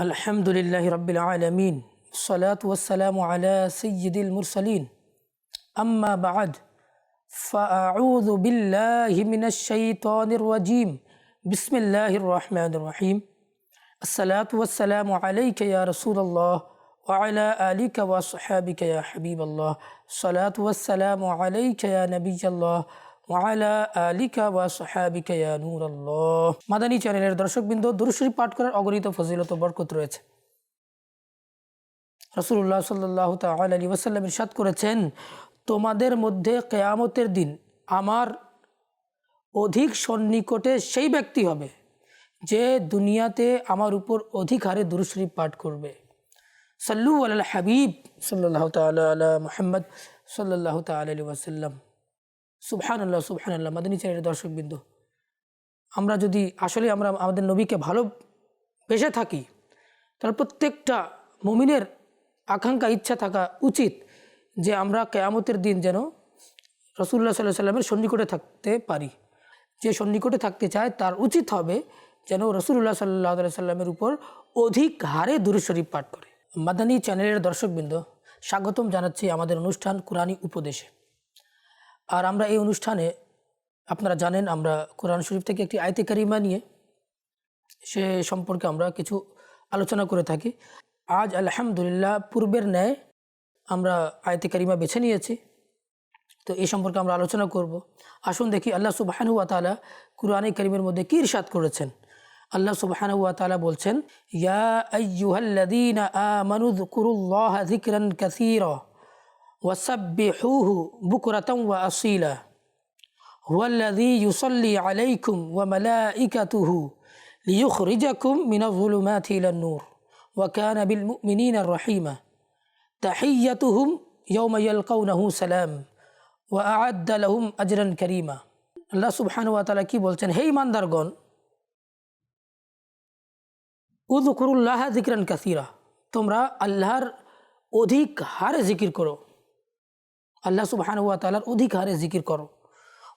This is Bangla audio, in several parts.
আলহামদুলিল্লাহ রাব্বিল আলামিন সালাতু ওয়াসসালামু আলা সাইয়্যিদিল মুরসালিন আম্মা বা'দ ফাআউযু বিল্লাহি মিনাশ শাইতানির রাজীম বিসমিল্লাহির রহমানির রহিম আসসালাতু ওয়াসসালামু আলাইকা ইয়া রাসূলুল্লাহ ওয়া আলা আলিকা ওয়া আসহাবিকা ইয়া হাবিবাল্লাহ সালাতু ওয়াসসালামু আলাইকা ইয়া নবিয়াল্লাহ ওয়া আলা আলিকা ওয়া আসহাবিকা ইয়া নূরাল্লাহ। মাদানী চ্যানেলের দর্শকবৃন্দ, দুরূদ শরীফ পাঠ করার অগণিত ফজিলত ও বরকত রয়েছে। রাসূলুল্লাহ সাল্লাল্লাহু তাআলা আলাইহি ওয়াসাল্লাম ইরশাদ করেছেন, তোমাদের মধ্যে কিয়ামতের দিন আমার অধিক সন্নিকটে সেই ব্যক্তি হবে যে দুনিয়াতে আমার উপর অধিক হারে দুরূদ শরীফ পাঠ করবে। সাল্লু আলাল হাবিব সাল্লাল্লাহু তাআলা আলা মুহাম্মদ সাল্লাল্লাহু তাআলা আলাইহি ওয়াসাল্লাম। সুবহানাল্লাহ সুবহানাল্লাহ। মাদানী চ্যানেলের দর্শকবৃন্দ, আমরা যদি আসলে আমরা আমাদের নবীকে ভালোবেসে থাকি, তাহলে প্রত্যেকটা মুমিনের আকাঙ্ক্ষা ইচ্ছা থাকা উচিত যে আমরা কিয়ামতের দিন যেন রাসূলুল্লাহ সাল্লাল্লাহু আলাইহি ওয়াসাল্লামের সন্নিকটে থাকতে পারি। যে সন্নিকটে থাকতে চায় তার উচিত হবে যেন রাসূলুল্লাহ সাল্লাল্লাহু আলাইহি ওয়াসাল্লামের উপর অধিক হারে দুরূদ শরীফ পাঠ করে। মাদানী চ্যানেলের দর্শকবৃন্দ, স্বাগতম জানাচ্ছি আমাদের অনুষ্ঠান কুরআনী উপদেশে। আর আমরা এই অনুষ্ঠানে, আপনারা জানেন, আমরা কোরআন শরীফ থেকে একটি আয়াতে কারিমা নিয়ে সে সম্পর্কে আমরা কিছু আলোচনা করে থাকি। আজ আলহামদুলিল্লাহ পূর্বের ন্যায় আমরা আয়াতে কারিমা বেছে নিয়েছি, তো এই সম্পর্কে আমরা আলোচনা করব। আসুন দেখি আল্লাহ সুবহানাহু ওয়া তাআলা কুরআনে কারিমের মধ্যে কী ইরশাদ করেছেন। আল্লাহ সুবহানাহু ওয়া তাআলা বলছেন, ইয়া আইয়ুহাল্লাযীনা আমানু যকুরুল্লাহা যিকরান কাসীরা ওয়াসাব্বিহুহু বুকরাতান ওয়া আসীলা হুয়াল্লাযী ইউসাল্লি আলাইকুম ওয়া মালাইকাতুহু লিয়ুখরিজাকুম মিনাজ যুলুমাতি ইলান নূর ওয়া কানা বিল মুমিনিনা রাহিমা তাহিয়্যাতুহুম ইয়াওমা ইয়ালকাউনাহু সালাম ওয়া আ'আদ্দা লাহুম আজরান কারীমা। আল্লাহ সুবহানাহু ওয়া তাআলা কি বলছেন, হে ঈমানদারগণ, উযকুরুল্লাহা যিকরান কাসীরা, তোমরা আল্লাহর অধিক হারে জিকির করো, আল্লাহ সুবহানাহু ওয়া তাআলার অধিক হারে জিকির করো।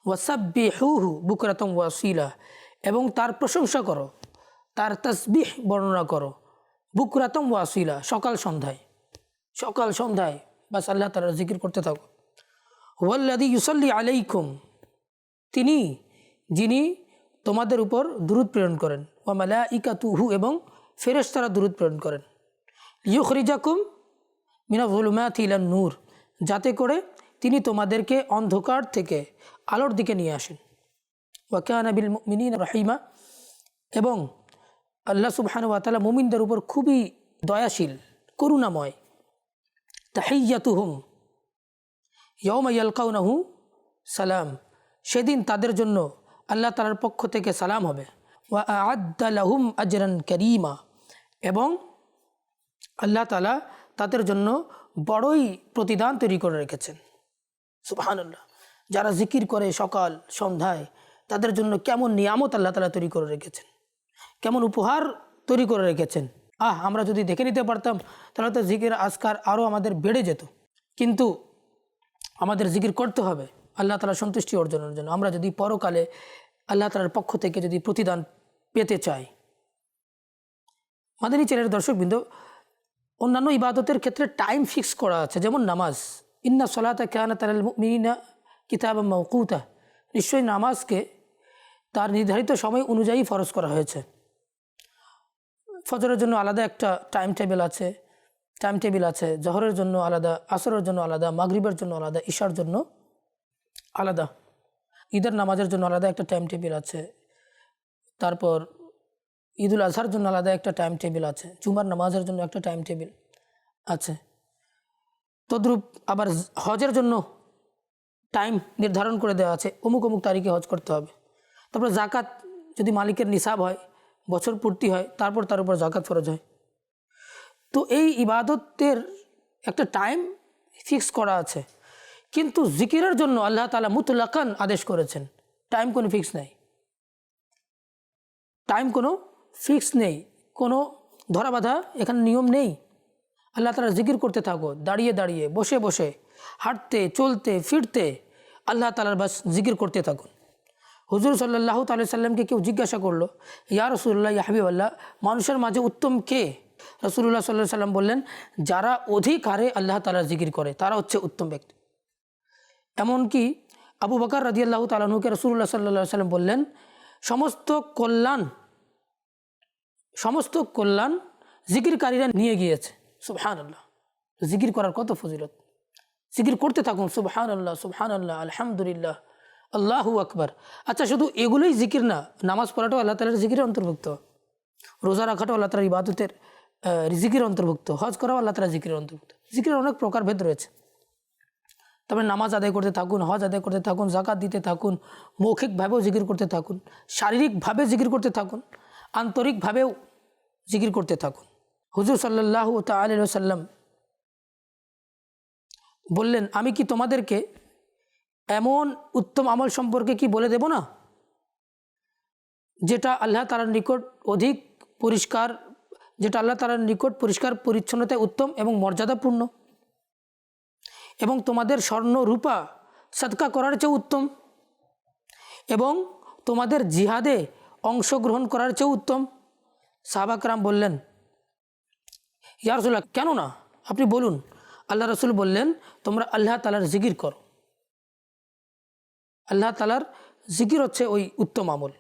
ওয়াসাব্বিহুহু বুকরাতান ওয়া আসীলা, এবং তার প্রশংসা করো, তার তাসবিহ বর্ণনা করো, বুকরাতান ওয়া আসীলা, সকাল সন্ধ্যায় বাস আল্লাহ তাআলার জিকির করতে থাকো। হুয়াল্লাযী ইউসাল্লি আলাইকুম, যিনি তোমাদের উপর দুরূদ প্রেরণ করেন, ওয়া মালাইকাতুহু, এবং ফেরেশতারা দুরূদ প্রেরণ করেন, লিয়ুখরিজাকুম মিনাজ যুলুমাতি ইলান নূর, যাতে করে তিনি তোমাদেরকে অন্ধকার থেকে আলোর দিকে নিয়ে আসেন। ওয়া কানা বিল মুমিনিনা রাহিমা, এবং আল্লাহ সুবহানাহু ওয়া তাআলা মুমিনদের উপর খুবই দয়াশীল, করুণাময়। তাহিয়্যাতুহুম ইয়াওমা ইয়ালকাউনাহু সালাম, সেদিন তাদের জন্য আল্লাহ তাআলার পক্ষ থেকে সালাম হবে। ওয়া আ'আদ্দা লাহুম আজরান কারীমা, এবং আল্লাহ তাআলা তাদের জন্য বড়ই প্রতিদান তৈরি করে রেখেছেন। সুবহানাল্লাহ। যারা জিকির করে সকাল সন্ধ্যায়, তাদের জন্য কেমন নিয়ামত আল্লাহ তাআলা তৈরি করে রেখেছেন, কেমন উপহার তৈরি করে রেখেছেন। আমরা যদি দেখে নিতে পারতাম তাহলে তো জিকির আজকার আরও আমাদের বেড়ে যেত। কিন্তু আমাদের জিকির করতে হবে আল্লাহ তাআলার সন্তুষ্টি অর্জনের জন্য। আমরা যদি পরকালে আল্লাহ তাআলার পক্ষ থেকে যদি প্রতিদান পেতে চাই। মাদানী চ্যানেলের দর্শকবৃন্দ, অন্যান্য ইবাদতের ক্ষেত্রে টাইম ফিক্স করা আছে, যেমন নামাজ, ইন্না সলাতা কানাত আলাল মুমিনিনা কিতাবাম মাওকুতা, নিশ্চয়ই নামাজকে তার নির্ধারিত সময় অনুযায়ী ফরজ করা হয়েছে। ফজরের জন্য আলাদা একটা টাইম টেবিল আছে, জহরের জন্য আলাদা, আসরের জন্য আলাদা, মাগরিবের জন্য আলাদা, ইশার জন্য আলাদা, ঈদের নামাজের জন্য আলাদা একটা টাইম টেবিল আছে, তারপর ঈদুল আজহার জন্য আলাদা একটা টাইম টেবিল আছে, জুমার নামাজের জন্য একটা টাইম টেবিল আছে। তদ্রূপ আবার হজের জন্য টাইম নির্ধারণ করে দেওয়া আছে, অমুক তারিখে হজ করতে হবে। তারপর জাকাত, যদি মালিকের নিসাব হয়, বছর পূর্তি হয়, তারপর তার উপর জাকাত ফরজ হয়। তো এই ইবাদতের একটা টাইম ফিক্স করা আছে, কিন্তু জিকিরের জন্য আল্লাহ তাআলা মুতলাকান আদেশ করেছেন, টাইম কোনো ফিক্স নেই, কোনো ধরা বাঁধা এখানে নিয়ম নেই। আল্লাহ তাআলা জিকির করতে থাকো, দাঁড়িয়ে দাঁড়িয়ে, বসে বসে, হাঁটতে চলতে ফিরতে, আল্লাহ তাআলার বাস জিকির করতে থাকুন। হুজুর সাল্লাল্লাহু তাআলা সাল্লামকে কেউ জিজ্ঞাসা করলো, ইয়া রাসূলুল্লাহ, ইয়া হাবিবাল্লাহ, মানুষের মাঝে উত্তম কে? রাসূলুল্লাহ সাল্লাল্লাহু আলাইহি সাল্লাম বললেন, যারা অধিক হারে আল্লাহ তাআলার জিকির করে তারা হচ্ছে উত্তম ব্যক্তি। এমনকি আবু বকর রাদিয়াল্লাহু তাআলা আনহুকে রাসূলুল্লাহ সাল্লাল্লাহু আলাইহি সাল্লাম বললেন, সমস্ত কল্যাণ জিকিরকারীরা নিয়ে গিয়েছে। সুবহানাল্লাহ, জিকির করার কত ফজিলত! জিকির করতে থাকুন, সুবহানাল্লাহ সুবহানাল্লাহ, আলহামদুলিল্লাহ, আল্লাহু আকবার। আচ্ছা, শুধু এগুলোই জিকির না, নামাজ পড়াটাও আল্লাহ তাআলার জিকিরের অন্তর্ভুক্ত, রোজা রাখাটাও আল্লাহ তাআলার ইবাদতের জিকিরের অন্তর্ভুক্ত, হজ করাও আল্লাহ তাআলার জিকিরের অন্তর্ভুক্ত। জিকিরের অনেক প্রকারভেদ রয়েছে। তবে নামাজ আদায় করতে থাকুন, হজ আদায় করতে থাকুন, যাকাত দিতে থাকুন, মৌখিকভাবেও জিকির করতে থাকুন, শারীরিকভাবে জিকির করতে থাকুন, আন্তরিকভাবেও জিকির করতে থাকুন। হুজুর সাল্লাল্লাহু তাআলা আলাইহি ওয়াসাল্লাম বললেন, আমি কি তোমাদেরকে এমন উত্তম আমল সম্পর্কে কি বলে দেব না, যেটা আল্লাহ তাআলার নিকট অধিক পরিষ্কার, যেটা আল্লাহ তাআলার নিকট পরিষ্কার পরিচ্ছন্নতায় উত্তম এবং মর্যাদাপূর্ণ, এবং তোমাদের স্বর্ণ রূপা সদকা করার চেয়ে উত্তম, এবং তোমাদের জিহাদে অংশগ্রহণ করার চেয়ে উত্তম। সাহাবা কেরাম বললেন, ইয়া রাসূলুল্লাহ, কেন না, আপনি বলুন। আল্লাহ রাসূল বললেন, তোমরা আল্লাহ তাআলার জিকির করো। আল্লাহ তাআলার জিকির হচ্ছে ওই উত্তম আমল।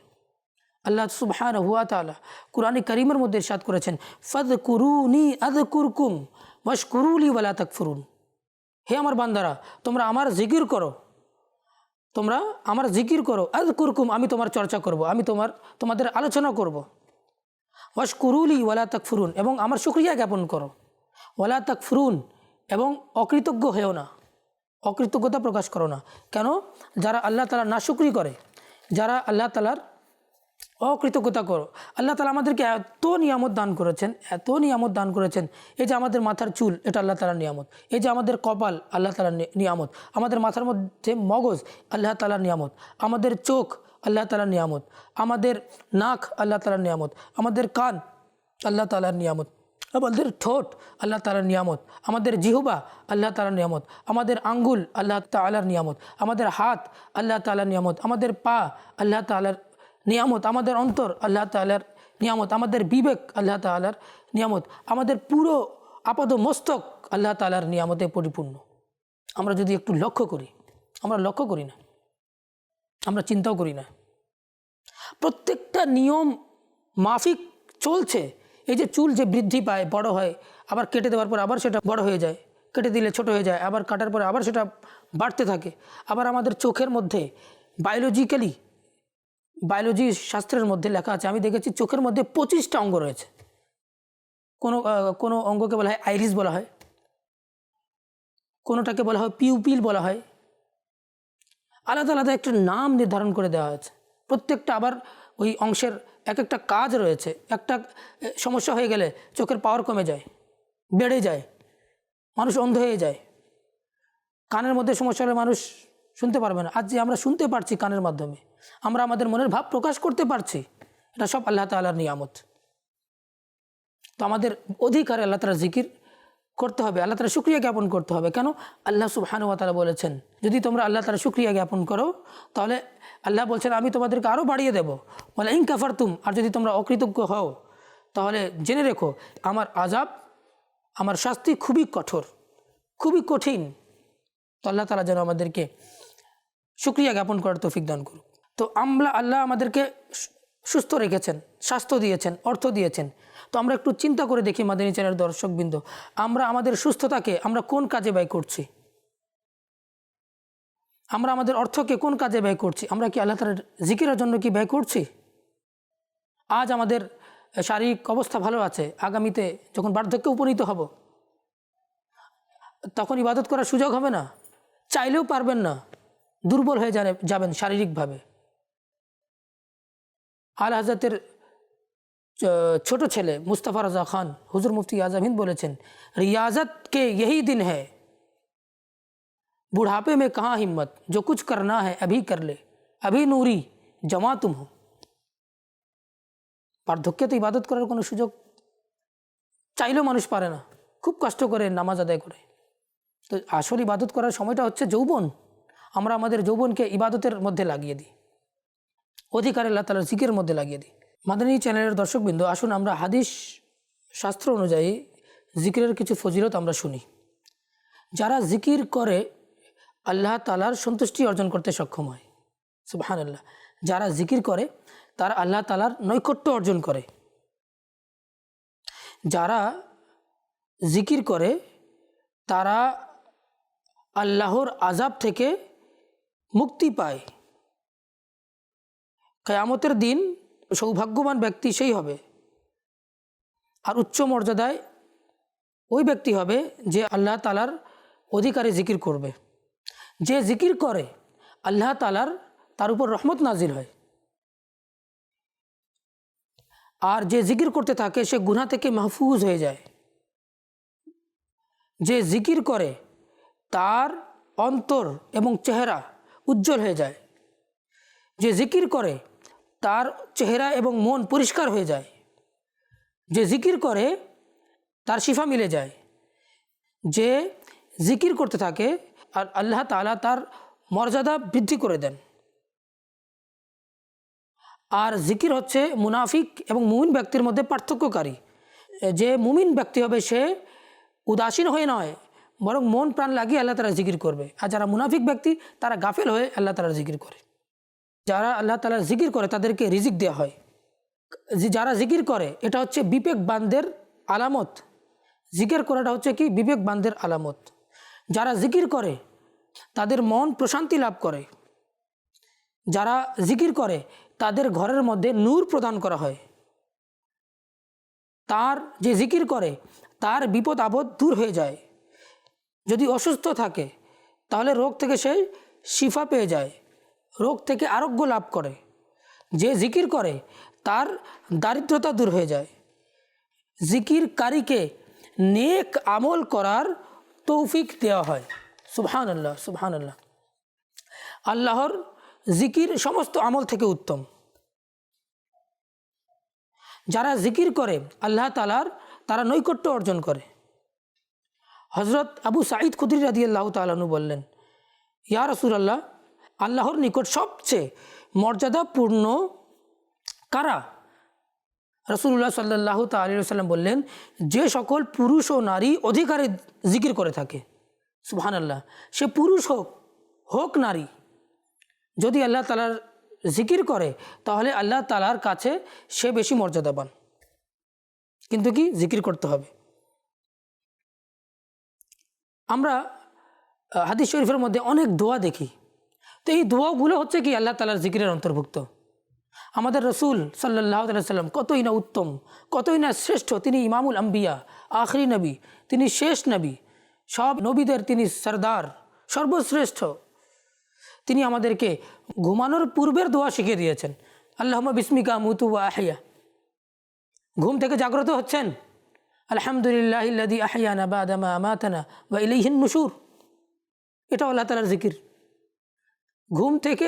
আল্লাহ সুবহানাহু ওয়া তাআলা কুরআনে কারীমের মধ্যে ইরশাদ করেছেন, ফাযকুরুনি আযকুরকুম ওয়াশকুরুলি ওয়ালা তাকফুরুন। হে আমার বান্দারা, তোমরা আমার জিকির করো, তোমরা আমার জিকির করো, আযকুরকুম, আমি তোমার চর্চা করব, আমি তোমাদের আলোচনা করব, ওয়াশকুরুলি ওয়ালা তাকফুরুন, এবং আমার শুকরিয়া জ্ঞাপন করো, ওয়ালা তাকফুরুন, এবং অকৃতজ্ঞ হয়েও না, অকৃতজ্ঞতা প্রকাশ করো না। কেন? যারা আল্লাহ তাআলার নাশুকরি করে, যারা আল্লাহ তাআলার অকৃতজ্ঞতা করো। আল্লাহ তাআলা আমাদেরকে এত নিয়ামত দান করেছেন, এত নিয়ামত দান করেছেন। এই যে আমাদের মাথার চুল, এটা আল্লাহ তাআলার নিয়ামত। এই যে আমাদের কপাল, আল্লাহ তাআলার নিয়ামত। আমাদের মাথার মধ্যে মগজ, আল্লাহ তাআলার নিয়ামত। আমাদের চোখ, আল্লাহ তাআলার নিয়ামত। আমাদের নাক, আল্লাহ তাআলার নিয়ামত। আমাদের কান, আল্লাহ তাআলার নিয়ামত। আমাদের ঠোঁট, আল্লাহ তাআলার নিয়ামত। আমাদের জিহ্বা, আল্লাহ তাআলার নিয়ামত। আমাদের আঙ্গুল, আল্লাহ তাআলার নিয়ামত। আমাদের হাত, আল্লাহ তাআলার নিয়ামত। আমাদের পা, আল্লাহ তাআলার নিয়ামত। আমাদের অন্তর, আল্লাহ তাআলার নিয়ামত। আমাদের বিবেক, আল্লাহ তাআলার নিয়ামত। আমাদের পুরো আপাদ মস্তক, আল্লাহ তাআলার নিয়ামতে পরিপূর্ণ। আমরা যদি একটু লক্ষ্য করি, আমরা লক্ষ্য করি না, আমরা চিন্তাও করি না। প্রত্যেকটা নিয়ম মাফিক চলছে। এই যে চুল যে বৃদ্ধি পায়, বড় হয়, আবার কেটে দেওয়ার পর আবার সেটা বড় হয়ে যায়, কেটে দিলে ছোট হয়ে যায়, আবার কাটার পরে আবার সেটা বাড়তে থাকে। আবার আমাদের চোখের মধ্যে বায়োলজি শাস্ত্রের মধ্যে লেখা আছে, আমি দেখেছি চোখের মধ্যে 25টা অঙ্গ রয়েছে। কোনো অঙ্গকে বলা হয় আইরিস বলা হয়, কোনোটাকে বলা হয় পিউপিল বলা হয়। আলাদা আলাদা একটা নাম নির্ধারণ করে দেওয়া হয়েছে। প্রত্যেকটা আবার ওই অংশের এক একটা কাজ রয়েছে। একটা সমস্যা হয়ে গেলে চোখের পাওয়ার কমে যায়, বেড়ে যায়, মানুষ অন্ধ হয়ে যায়। কানের মধ্যে সমস্যা হলে মানুষ শুনতে পারবে না। আজ যে আমরা শুনতে পারছি কানের মাধ্যমে, আমরা আমাদের মনের ভাব প্রকাশ করতে পারছি, এটা সব আল্লাহ তাআলার নিয়ামত। তো আমাদের অধিকারে আল্লাহ তাআলার জিকির করতে হবে, আল্লাহ তাআলার শুকরিয়া জ্ঞাপন করতে হবে। কেন? আল্লাহ সুবহানাহু ওয়া তাআলা বলেছেন, যদি তোমরা আল্লাহ তাআলার শুকরিয়া জ্ঞাপন করো, তাহলে আল্লাহ বলছেন আমি তোমাদেরকে আরও বাড়িয়ে দেবো। ওয়ালা ইন কাফারতুম, আর যদি তোমরা অকৃতজ্ঞ হও, তাহলে জেনে রেখো আমার আযাব, আমার শাস্তি খুবই কঠোর, খুবই কঠিন। তো আল্লাহ তাআলা যেন আমাদেরকে শুকরিয়া জ্ঞাপন করার তৌফিক দান করুন। তো আল্লাহ আমাদেরকে সুস্থ রেখেছেন, স্বাস্থ্য দিয়েছেন, অর্থ দিয়েছেন। তো আমরা একটু চিন্তা করে দেখি মাদানী চ্যানেলের দর্শকবৃন্দ, আমরা আমাদের সুস্থতাকে আমরা কোন কাজে ব্যয় করছি? আমরা আমাদের অর্থকে কোন কাজে ব্যয় করছি? আমরা কি আল্লাহ তাআলার জিকিরের জন্য কি ব্যয় করছি? আজ আমাদের শারীরিক অবস্থা ভালো আছে, আগামীতে যখন বার্ধক্যে উপনীত হব, তখন ইবাদত করার সুযোগ হবে না, চাইলেও পারবেন না, দুর্বল হয়ে যাবেন শারীরিকভাবে। আলা হযরতের ছোট ছেলে মুস্তাফা রাজা খান, হুজুর মুফতি আজম হিন্দ বলেছেন, रियाजत के यही दिन है, बुढ़ापे में कहाँ हिम्मत, जो कुछ करना है अभी कर ले, अभी नूरी जमा तुम हो। বার্ধক্যে তো ইবাদত করার কোনো সুযোগ চাইলেও মানুষ পারে না, খুব কষ্ট করে নামাজ আদায় করে। তো আসল ইবাদত করার সময়টা হচ্ছে যৌবন। আমরা আমাদের যৌবনকে ইবাদতের মধ্যে লাগিয়ে দিই, অধিকার আল্লাহ তাআলার জিকিরের মধ্যে লাগিয়ে দিই। মাদানী চ্যানেলের দর্শকবৃন্দ, আসুন আমরা হাদিস শাস্ত্র অনুযায়ী জিকিরের কিছু ফজিলত আমরা শুনি। যারা জিকির করে আল্লাহ তাআলার সন্তুষ্টি অর্জন করতে সক্ষম হয়। সুবহানাল্লাহ। যারা জিকির করে তারা আল্লাহ তাআলার নৈকট্য অর্জন করে। যারা জিকির করে তারা আল্লাহর আযাব থেকে মুক্তি পায়। কিয়ামতের দিন সৌভাগ্যবান ব্যক্তি সেই হবে, আর উচ্চ মর্যাদায় ওই ব্যক্তি হবে যে আল্লাহ তাআলার অধিকারে জিকির করবে। যে জিকির করে আল্লাহ তাআলার তার উপর রহমত নাজিল হয়, আর যে জিকির করতে থাকে সে গুনাহ থেকে মাহফুজ হয়ে যায়। যে জিকির করে তার অন্তর এবং চেহারা উজ্জ্বল হয়ে যায়। যে জিকির করে তার চেহারা এবং মন পরিষ্কার হয়ে যায়। যে জিকির করে তার শিফা মিলে যায়। যে জিকির করতে থাকে আর আল্লাহ তাআলা তার মর্যাদা বৃদ্ধি করে দেন। আর জিকির হচ্ছে মুনাফিক এবং মুমিন ব্যক্তির মধ্যে পার্থক্যকারী। যে মুমিন ব্যক্তি হবে সে উদাসীন হয়ে নয়, বরং মন প্রাণ লাগিয়ে আল্লাহ তাআলা জিকির করবে। আর যারা মুনাফিক ব্যক্তি তারা গাফেল হয়ে আল্লাহ তাআলার জিকির করে। যারা আল্লাহ তাআলার জিকির করে তাদেরকে রিজিক দেওয়া হয়। যারা জিকির করে এটা হচ্ছে বিবেকবানদের আলামত। জিকির করাটা হচ্ছে কি বিবেকবানদের আলামত। যারা জিকির করে তাদের মন প্রশান্তি লাভ করে। যারা জিকির করে তাদের ঘরের মধ্যে নূর প্রদান করা হয়। তার যে জিকির করে তার বিপদ আপদ দূর হয়ে যায়। যদি অসুস্থ থাকে তাহলে রোগ থেকে সে শিফা পেয়ে যায়, রোগ থেকে আরোগ্য লাভ করে। যে জিকির করে তার দারিদ্রতা দূর হয়ে যায়। জিকিরকারীকে নেক আমল করার তৌফিক দেওয়া হয়। সুবহানাল্লাহ, সুবহানাল্লাহ। আল্লাহর জিকির সমস্ত আমল থেকে উত্তম। যারা জিকির করে আল্লাহ তাআলার তারা নৈকট্য অর্জন করে। হযরত আবু সাঈদ খুদরি রাদিয়াল্লাহু তাআলা আনহু বললেন, ইয়া রাসূলুল্লাহ, আল্লাহর নিকট সবচেয়ে মর্যাদাপূর্ণ কারা? রাসূলুল্লাহ সাল্লাল্লাহু তাআলা আলাইহি ওয়াসাল্লাম বললেন, যে সকল পুরুষ ও নারী অধিকারে জিকির করে থাকে। সুবহানাল্লাহ। সে পুরুষ হোক হোক নারী, যদি আল্লাহ তাআলার জিকির করে তাহলে আল্লাহ তাআলার কাছে সে বেশি মর্যাদাবান। কিন্তু কি জিকির করতে হবে। আমরা হাদিস শরীফের মধ্যে অনেক দোয়া দেখি, তো এই দোয়াগুলো হচ্ছে কি আল্লাহ তাআলার জিকিরের অন্তর্ভুক্ত। আমাদের রসুল সাল্লাল্লাহু আলাইহি ওয়াসাল্লাম কতই না উত্তম, কতই না শ্রেষ্ঠ। তিনি ইমামুল আম্বিয়া, আখরি নবী, তিনি শেষ নবী, সব নবীদের তিনি সরদার, সর্বশ্রেষ্ঠ। তিনি আমাদেরকে ঘুমানোর পূর্বের দোয়া শিখিয়ে দিয়েছেন, আল্লাহুম্মা বিসমিকা আমুতু ওয়া আহইয়া। ঘুম থেকে জাগ্রত হচ্ছেন, আলহামদুলিল্লাহিল্লাযী আহইয়ানা বা'দা মা আমাতানা ওয়া ইলাইহিন নুশুর। এটা আল্লাহ তাআলার জিকির। ঘুম থেকে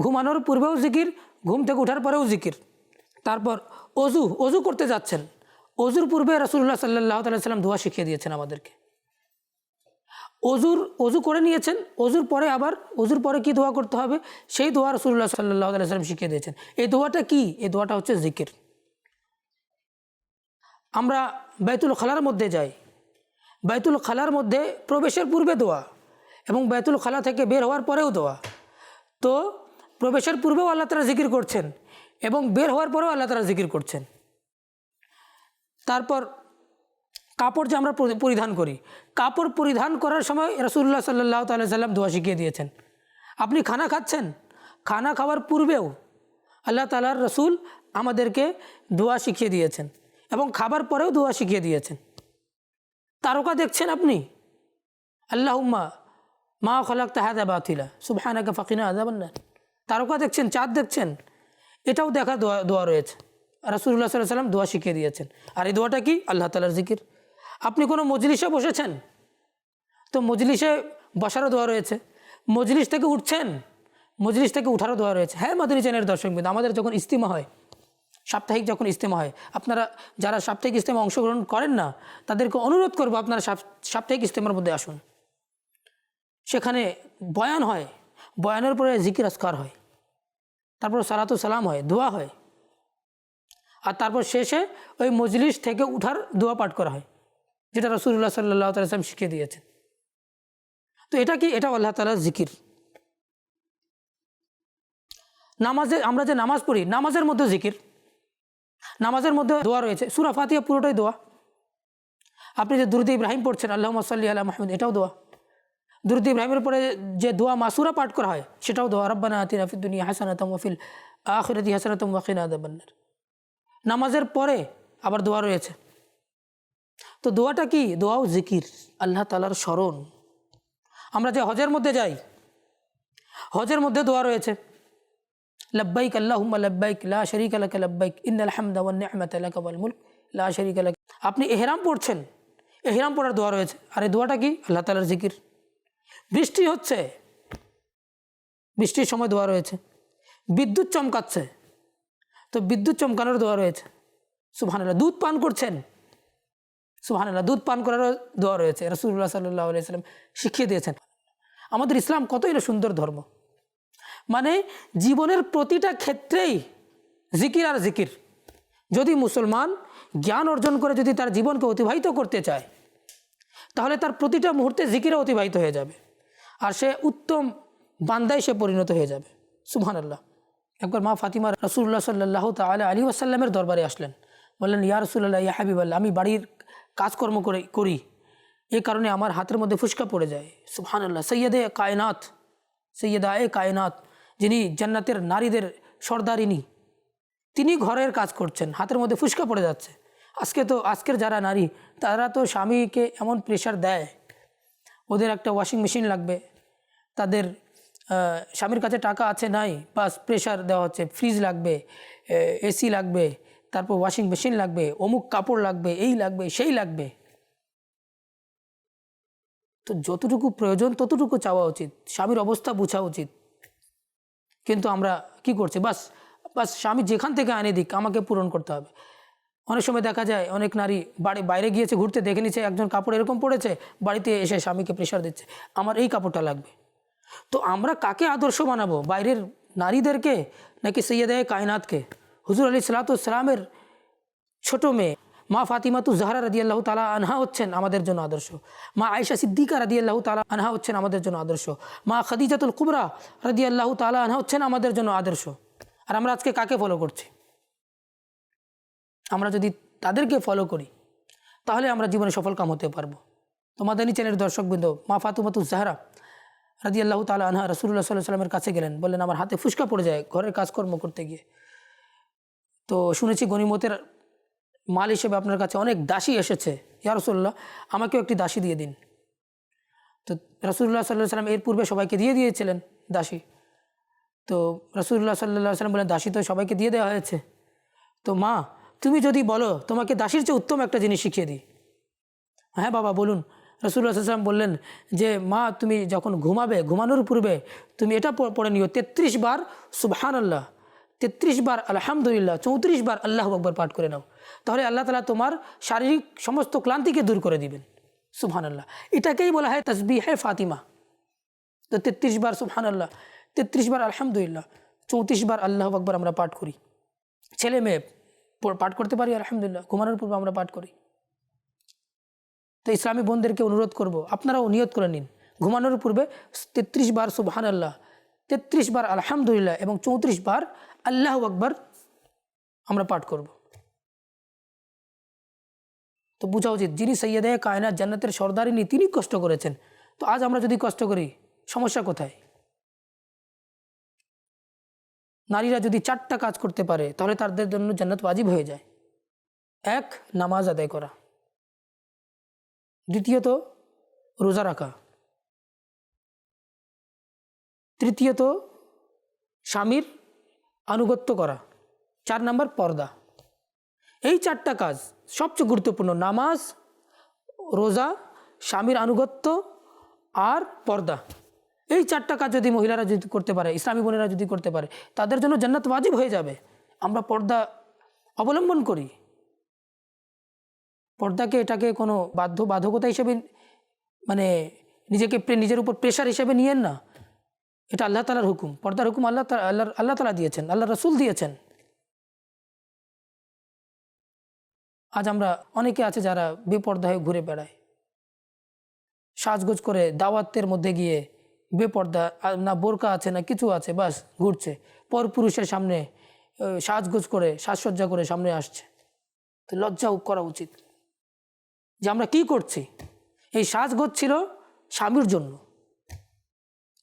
ঘুমানোর পূর্বেও জিকির, ঘুম থেকে ওঠার পরেও জিকির। তারপর অজু করতে যাচ্ছেন, অজুর পূর্বে রাসূলুল্লাহ সাল্লাল্লাহু আলাইহি ওয়াসাল্লাম দোয়া শিখিয়ে দিয়েছেন আমাদেরকে। অজু করে নিয়েছেন, অজুর পরে কি দোয়া করতে হবে সেই দোয়া রাসূলুল্লাহ সাল্লাল্লাহু আলাইহি ওয়াসাল্লাম শিখিয়ে দিয়েছেন। এই দোয়াটা কি? এই দোয়াটা হচ্ছে জিকির। আমরা বাইতুল খালার মধ্যে যাই, বাইতুল খালার মধ্যে প্রবেশের পূর্বে দোয়া এবং বাইতুল খালা থেকে বের হওয়ার পরেও দোয়া। তো প্রবেশের পূর্বেও আল্লাহ তাআলা জিকির করছেন এবং বের হওয়ার পরেও আল্লাহ তাআলা জিকির করছেন। তারপর কাপড় যে আমরা পরিধান করি, কাপড় পরিধান করার সময় রাসূলুল্লাহ সাল্লাল্লাহু আলাইহি ওয়াসাল্লাম দোয়া শিখিয়ে দিয়েছেন। আপনি খানা খাচ্ছেন, খানা খাওয়ার পূর্বেও আল্লাহ তাআলার রসুল আমাদেরকে দোয়া শিখিয়ে দিয়েছেন এবং খাবার পরেও দোয়া শিখিয়ে দিয়েছেন। তারকা দেখছেন আপনি, আল্লাহুম্মা মা খালাকতা হাযা বাতিলা সুবহানাকা ফাকিনা আযাবান নার। তারকা দেখছেন, চাঁদ দেখছেন, এটাও দেখা দোয়া রয়েছে। রাসূলুল্লাহ সাল্লাল্লাহু আলাইহি ওয়াসাল্লাম দোয়া শিখিয়ে দিয়েছেন। আর এই দোয়াটা কি? আল্লাহ তাআলার জিকির। আপনি কোনো মজলিসে বসেছেন, তো মজলিসে বসারও দোয়া রয়েছে। মজলিস থেকে উঠছেন, মজলিস থেকে উঠারও দোয়া রয়েছে। হ্যাঁ মাদানী চ্যানেলের দর্শকবৃন্দ, আমাদের যখন ইজতিমা হয়, সাপ্তাহিক যখন ইজতিমা হয়, আপনারা যারা সাপ্তাহিক ইজতিমা অংশগ্রহণ করেন না তাদেরকে অনুরোধ করবো আপনারা সাপ্তাহিক ইজতিমার মধ্যে আসুন। সেখানে বয়ান হয়, বয়ানের পরে জিকির আজকার হয়, তারপর সালাতু সালাম হয়, দোয়া হয়। আর তারপর শেষে ওই মজলিস থেকে উঠার দোয়া পাঠ করা হয়, যেটা রাসূলুল্লাহ সাল্লাল্লাহু আলাইহি ওয়াসাল্লাম শিখিয়ে দিয়েছেন। তো এটা কি? এটা আল্লাহ তাআলার জিকির। নামাজে আমরা যে নামাজ পড়ি, নামাজের মধ্যে জিকির, নামাজের মধ্যে দোয়া রয়েছে। সূরা ফাতিহা পুরোটাই দোয়া। আপনি যে দুরূদ ইব্রাহিম পড়ছেন, আল্লাহুম্মা সাল্লি আলা মুহাম্মাদ, এটাও দোয়া। দুরূদ ইব্রাহিমের পরে যে দোয়া মাসুরা পাঠ করা হয়, সেটাও দোয়া। রব্বানা আতিনা ফিদ দুনিয়া হাসানাতাম ওয়া ফিল আখিরাতি হাসানাতাম ওয়া কিনা আযাবান্নার। নামাজের পরে আবার দোয়া রয়েছে। তো দোয়াটা কি? দোয়াও জিকির, আল্লাহ তাআলার স্মরণ। আমরা যে হজের মধ্যে যাই, হজের মধ্যে দোয়া রয়েছে, লব্বাইক আল্লাহুম্মা লব্বাইক লা শারীকা লাকা লব্বাইক ইন্নাল হামদা ওয়ান নি'মাতা লাকা ওয়াল মুলক লা শারীকা লাক। আপনি ইহরাম পড়ছেন, ইহরাম পড়ার দোয়া রয়েছে। আর এই দোয়াটা কি? আল্লাহ তাআলার জিকির। বৃষ্টি হচ্ছে, বৃষ্টির সময় দোয়া রয়েছে। বিদ্যুৎ চমকাচ্ছে, তো বিদ্যুৎ চমকানোর দোয়া রয়েছে, সুবহানাল্লাহ। দুধ পান করছেন, সুবহানাল্লাহ, দুধ পান করারও দোয়া রয়েছে। রাসূলুল্লাহ সাল্লাল্লাহু আলাইহি ওয়াসাল্লাম শিখিয়ে দিয়েছেন। আমাদের ইসলাম কতই না সুন্দর ধর্ম। মানে জীবনের প্রতিটা ক্ষেত্রেই জিকির আর জিকির। যদি মুসলমান জ্ঞান অর্জন করে যদি তার জীবনকে অতিবাহিত করতে চায়, তাহলে তার প্রতিটা মুহূর্তে জিকিরে অতিবাহিত হয়ে যাবে, আর সে উত্তম বান্দায় সে পরিণত হয়ে যাবে। সুবহানাল্লাহ। একবার মা ফাতিমা রাসূলুল্লাহ সাল্লাল্লাহু তাআলা আলাইহি ওয়াসাল্লামের দরবারে আসলেন, বললেন, ইয়া রাসূলুল্লাহ, ইয়া হাবিবাল্লাহ, আমি বাড়ির কাজকর্ম করি, এই কারণে আমার হাতের মধ্যে ফুসকা পড়ে যায়। সুবহানাল্লাহ। সৈয়দায়ে কায়নাত, যিনি জান্নাতের নারীদের সর্দারিনী, তিনি ঘরের কাজ করছেন, হাতের মধ্যে ফুসকা পড়ে যাচ্ছে। আজকের যারা নারী, তারা তো স্বামীকে এমন প্রেশার দেয়, ওদের একটা ওয়াশিং মেশিন লাগবে, তাদের স্বামীর কাছে টাকা আছে নাই, বাস প্রেশার দেওয়া হচ্ছে, ফ্রিজ লাগবে, এসি লাগবে, তারপর ওয়াশিং মেশিন লাগবে, অমুক কাপড় লাগবে, এই লাগবে, সেই লাগবে। তো যতটুকু প্রয়োজন ততটুকু চাওয়া উচিত, স্বামীর অবস্থা বোঝা উচিত। কিন্তু আমরা কি করছি? বাস স্বামী যেখান থেকে আনে দিক, আমাকে পূরণ করতে হবে। অনেক সময় দেখা যায় অনেক নারী বাইরে গিয়েছে ঘুরতে, দেখে নিচ্ছে একজন কাপড় এরকম পড়েছে, বাড়িতে এসে স্বামীকে প্রেশার দিচ্ছে, আমার এই কাপড়টা লাগবে। তো আমরা কাকে আদর্শ বানাবো? বাইরের নারীদেরকে নাকি সৈয়দায়ে কায়নাতকে? হুজুর আলাইহিস সালাতু ওয়াস সালামের ছোট মেয়ে মা ফাতিমাতু জাহরা রাদিয়াল্লাহু তাআলা আনহা হচ্ছেন আমাদের জন্য আদর্শ। মা আয়েশা সিদ্দিকা রাদিয়াল্লাহু তাআলা আনহা হচ্ছেন আমাদের জন্য আদর্শ। মা খাদিজাতুল কুবরা রাদিয়াল্লাহু তাআলা আনহা হচ্ছেন আমাদের জন্য আদর্শ। আর আমরা আজকে কাকে ফলো করছি? আমরা যদি তাদেরকে ফলো করি, তাহলে আমরা জীবনে সফল কাম হতে পারবো। তো মাদানী চ্যানেলের দর্শকবৃন্দ, মা ফাতিমাতু জাহরা রাদিয়াল্লাহু তাআলা আনহা রাসূলুল্লাহ সাল্লাল্লাহু আলাইহি ওয়াসাল্লামের কাছে গেলেন, বললেন, আমার হাতে ফুসকা পড়ে যায় ঘরের কাজকর্ম করতে গিয়ে। তো শুনেছি গনিমতের মাল হিসেবে আপনার কাছে অনেক দাসী এসেছে, ইয়া রাসূলুল্লাহ, আমাকেও একটি দাসী দিয়ে দিন। তো রাসূলুল্লাহ সাল্লাল্লাহু আলাইহি ওয়াসাল্লাম এর পূর্বে সবাইকে দিয়ে দিয়েছিলেন দাসী। তো রাসূলুল্লাহ সাল্লাল্লাহু আলাইহি ওয়াসাল্লাম বলেন, দাসী তো সবাইকে দিয়ে দেওয়া হয়েছে, তো মা তুমি যদি বলো তোমাকে দাসীর চেয়ে উত্তম একটা জিনিস শিখিয়ে দিই। হ্যাঁ বাবা বলুন। রাসূলুল্লাহ সাল্লাল্লাহু আলাইহি ওয়াসাল্লাম বললেন যে, মা তুমি যখন ঘুমাবে, ঘুমানোর পূর্বে তুমি এটা পড়ে নিও, 33 বার সুবহানাল্লাহ, 33 বার আলহামদুলিল্লাহ, 34 বার আল্লাহু আকবার পাঠ করে নাও। তাহলে আল্লাহ তাআলা তোমার শারীরিক সমস্ত ক্লান্তিকে দূর করে দিবেন। সুবহানাল্লাহ। এটাকেই বলা হয় তাসবিহে ফাতিমা। তো 33 বার সুবহানাল্লাহ, 33 বার আলহামদুলিল্লাহ, 34 বার আল্লাহু আকবার আমরা পাঠ করি। ছেলে মেয়ে পাঠ করতে পারি আলহামদুলিল্লাহ, ঘুমানোর পূর্বে আমরা পাঠ করি। তো ইসলামী বোনদেরকে অনুরোধ করব, আপনারাও নিয়ত করে নিন, ঘুমানোর পূর্বে 33 বার সুবহানাল্লাহ, 33 বার আলহামদুলিল্লাহ এবং 34 বার আল্লাহু আকবার আমরা পাঠ করব। তো বোঝা উচিত, যিনি সৈয়দায়ে কায়নাত জান্নাতের সর্দারিনী, তিনি কষ্ট করেছেন। তো আজ আমরা যদি কষ্ট করি, সমস্যা কোথায়? নারীরা যদি 4টা কাজ করতে পারে, তাহলে তাদের জন্য জান্নাত ওয়াজিব হয়ে যায়। 1, নামাজ আদায় করা। দ্বিতীয়ত, রোজা রাখা। তৃতীয়ত, স্বামীর আনুগত্য করা। 4 নম্বর, পর্দা। এই 4টা কাজ সবচেয়ে গুরুত্বপূর্ণ। নামাজ, রোজা, স্বামীর আনুগত্য আর পর্দা। এই 4টা কাজ যদি মহিলারা যদি করতে পারে, ইসলামী বোনেরা যদি করতে পারে, তাদের জন্য জান্নাত ওয়াজিব হয়ে যাবে। আমরা পর্দা অবলম্বন করি, পর্দাকে এটাকে কোনো বাধ্যকতা হিসেবে মানে নিজের উপর প্রেশার হিসেবে নিয়েন না। এটা আল্লাহ তাআলার হুকুম, পর্দার হুকুম আল্লাহ তাআলা দিয়েছেন, আল্লাহ রাসূল দিয়েছেন। আজ আমরা অনেকে আছে যারা বেপর্দা হয়ে ঘুরে বেড়ায়, সাজগোজ করে দাওয়াতের মধ্যে গিয়ে বেপর্দা, না বোরকা আছে না কিছু আছে, বাস ঘুরছে, পরপুরুষের সামনে সাজগোজ করে সাজসজ্জা করে সামনে আসছে। তো লজ্জা করা উচিত যে আমরা কি করছি। এই সাজগোজ ছিল স্বামীর জন্য,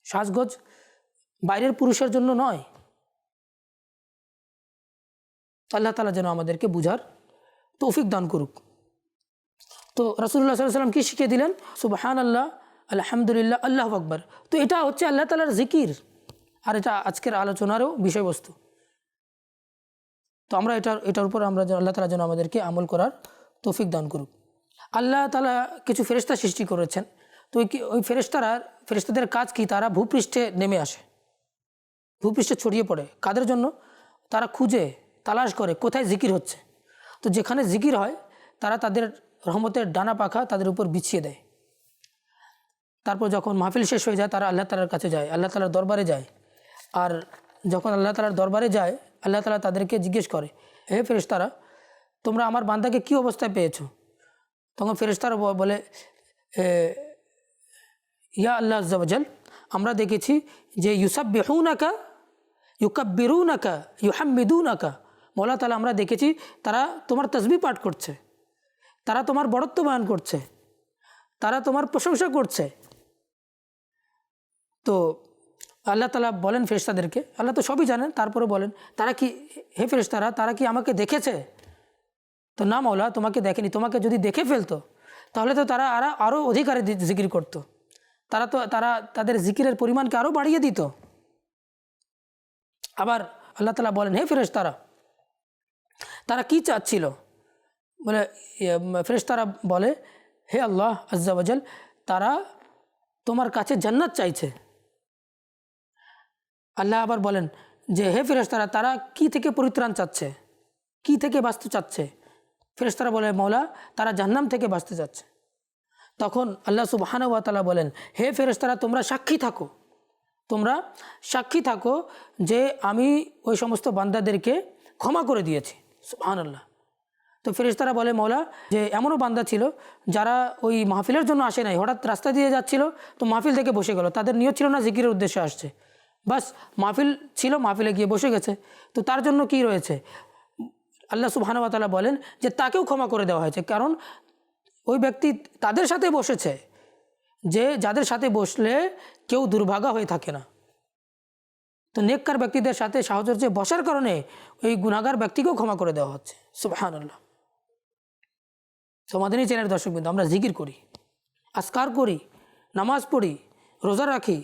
সাজগোজ বাইরের পুরুষের জন্য নয়। আল্লাহ তাআলা যেন আমাদেরকে বুঝার তৌফিক দান করুক। তো রাসূলুল্লাহ সাল্লাল্লাহু আলাইহি ওয়াসাল্লাম কি শিখিয়ে দিলেন? সুবহানাল্লাহ, আলহামদুলিল্লাহ, আল্লাহু আকবার। তো এটা হচ্ছে আল্লাহ তাআলার জিকির, আর এটা আজকের আলোচনারও বিষয়বস্তু। তো আমরা এটার উপর আমরা আল্লাহ তাআলা যেন আমাদেরকে আমল করার তৌফিক দান করুক। আল্লাহ তাআলা কিছু ফেরেশতা সৃষ্টি করেছেন। তো ওই ফেরেশতাদের কাজ কি? তারা ভূপৃষ্ঠে নেমে আসে, ভূপৃষ্ঠে ছড়িয়ে পড়ে। কাদের জন্য? তারা খুঁজে তালাশ করে কোথায় জিকির হচ্ছে। তো যেখানে জিকির হয় তারা তাদের রহমতের ডানা পাখা তাদের উপর বিছিয়ে দেয়। তারপর যখন মাহফিল শেষ হয়ে যায় তারা আল্লাহ তাআলার কাছে যায়, আল্লাহ তাআলার দরবারে যায়। আর যখন আল্লাহ তাআলার দরবারে যায়, আল্লাহ তাআলা তাদেরকে জিজ্ঞেস করে, হে ফেরেশতারা, তোমরা আমার বান্দাকে কি অবস্থায় পেয়েছো? তখন ফেরেশতারা বলে, ইয়া আল্লাহ আযজা ওয়া জাল, আমরা দেখেছি যে ইউসাব্বিহুনাকা ইউকাব্বিরুনাকা ইউহাম্মিদুনাকা, মওলা তাআলা আমরা দেখেছি তারা তোমার তাসবিহ পাঠ করছে, তারা তোমার বড়ত্ব বয়ান করছে, তারা তোমার প্রশংসা করছে। তো আল্লাহ তাআলা বলেন ফেরেশতাদেরকে, আল্লাহ তো সবই জানেন, তারপরে বলেন, তারা কি, হে ফেরেশতারা, তারা কি আমাকে দেখেছে? তো না মওলা, তোমাকে দেখেনি। তোমাকে যদি দেখে ফেলতো তাহলে তো তারা আরও অধিকারে জিকির করতো, তারা তাদের জিকিরের পরিমাণকে আরও বাড়িয়ে দিত। আবার আল্লাহ তাআলা বলেন, হে ফেরেশতারা, তারা কি চাচ্ছিল? বলে ফেরেশতারা বলে, হে আল্লাহ আযজা ওয়া জাল, তারা তোমার কাছে জান্নাত চাইছে। আল্লাহ আবার বলেন যে হে ফেরেশতারা, তারা কি থেকে পরিত্রাণ চাচ্ছে, কি থেকে বাঁচতে চাচ্ছে? ফেরেশতারা বলে, মওলা, তারা জাহান্নাম থেকে বাঁচতে চাচ্ছে। তখন আল্লাহ সুবহানাহু ওয়া তাআলা বলেন, হে ফেরেশতারা, তোমরা সাক্ষী থাকো, তোমরা সাক্ষী থাকো যে আমি ওই সমস্ত বান্দাদেরকে ক্ষমা করে দিয়েছি। সুবহানাল্লাহ। তো ফেরেশতারা বলে, মওলা, যে এমনও বান্দা ছিল যারা ওই মাহফিলের জন্য আসে নাই, হঠাৎ রাস্তা দিয়ে যাচ্ছিল, তো মাহফিল থেকে বসে গেল, তাদের নিয়ত ছিল না জিকিরের উদ্দেশ্যে আসছে, বাস মাহফিল ছিল, মাহফিলে গিয়ে বসে গেছে। তো তার জন্য কি রয়েছে? আল্লাহ সুবহানাহু ওয়া তাআলা বলেন যে তাকেও ক্ষমা করে দেওয়া হয়েছে, কারণ ওই ব্যক্তি তাদের সাথে বসেছে, যে যাদের সাথে বসলে কেউ দুর্ভাগা হয়ে থাকে না। তো নেককার ব্যক্তিদের সাথে সাহচর্যে বসার কারণে ওই গুনাহগার ব্যক্তিকেও ক্ষমা করে দেওয়া হচ্ছে। সুবহানাল্লাহ। মাদানী চ্যানেলের দর্শকবৃন্দ, আমরা জিকির করি, আজকার করি, নামাজ পড়ি, রোজা রাখি,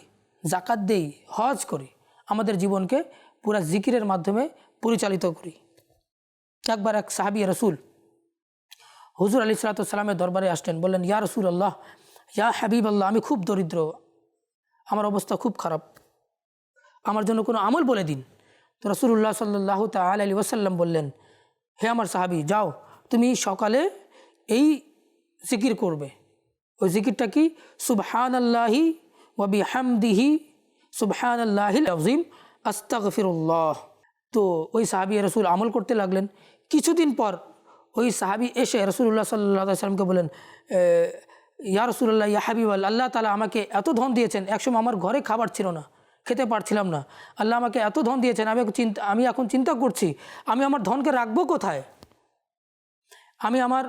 জাকাত দেই, হজ করি, আমাদের জীবনকে পুরা জিকিরের মাধ্যমে পরিচালিত করি। একবার এক সাহাবী রাসূল হুজুর আলাইহিস সালাতু ওয়াস সালামের দরবারে আসলেন, বললেন, ইয়া রাসূলুল্লাহ, ইয়া হাবিবাল্লাহ, আমি খুব দরিদ্র, আমার অবস্থা খুব খারাপ, আমার জন্য কোনো আমল বলে দিন। তো রাসূলুল্লাহ সাল্লাল্লাহু তাআলা আলাইহি ওয়াসাল্লাম বললেন, হে আমার সাহাবী, যাও তুমি সকালে এই জিকির করবে। ওই জিকিরটা কি? সুবহানাল্লাহি ওয়া বিহামদিহি সুবহানাল্লাহিল আযীম আস্তাগফিরুল্লাহ। তো ওই সাহাবী রাসূল আমল করতে লাগলেন। কিছুদিন পর ওই সাহাবী এসে রাসূলুল্লাহ সাল্লাল্লাহু আলাইহি ওয়াসাল্লামকে বলেন, ইয়া রাসূলুল্লাহ, ইয়া হাবিবাল্লাহ, আল্লাহ তাআলা আমাকে এত ধন দিয়েছেন, একসময় আমার ঘরে খাবার ছিল না, খেতে পারছিলাম না, আল্লাহ আমাকে এত ধন দিয়েছেন, আমি এখন চিন্তা করছি আমি আমার ধনকে রাখবো কোথায়? আমি আমার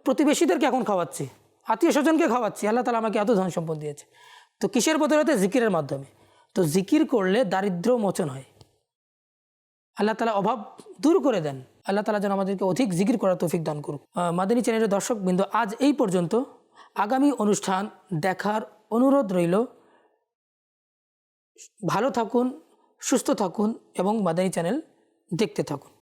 প্রতিবেশীদেরকে এখন খাওয়াচ্ছি, আত্মীয় স্বজনকে খাওয়াচ্ছি, আল্লাহ তাআলা আমাকে এত ধন সম্পদ দিয়েছে। তো কিসের বদৌলতে? জিকিরের মাধ্যমে। তো জিকির করলে দারিদ্র মোচন হয়, আল্লাহ তাআলা অভাব দূর করে দেন। আল্লাহ তাআলা যেন আমাদেরকে অধিক জিকির করার তৌফিক দান করুক। মাদানী চ্যানেলের দর্শকবৃন্দ, আজ এই পর্যন্ত। আগামী অনুষ্ঠান দেখার অনুরোধ রইল। ভালো থাকুন, সুস্থ থাকুন এবং মাদানী চ্যানেল দেখতে থাকুন।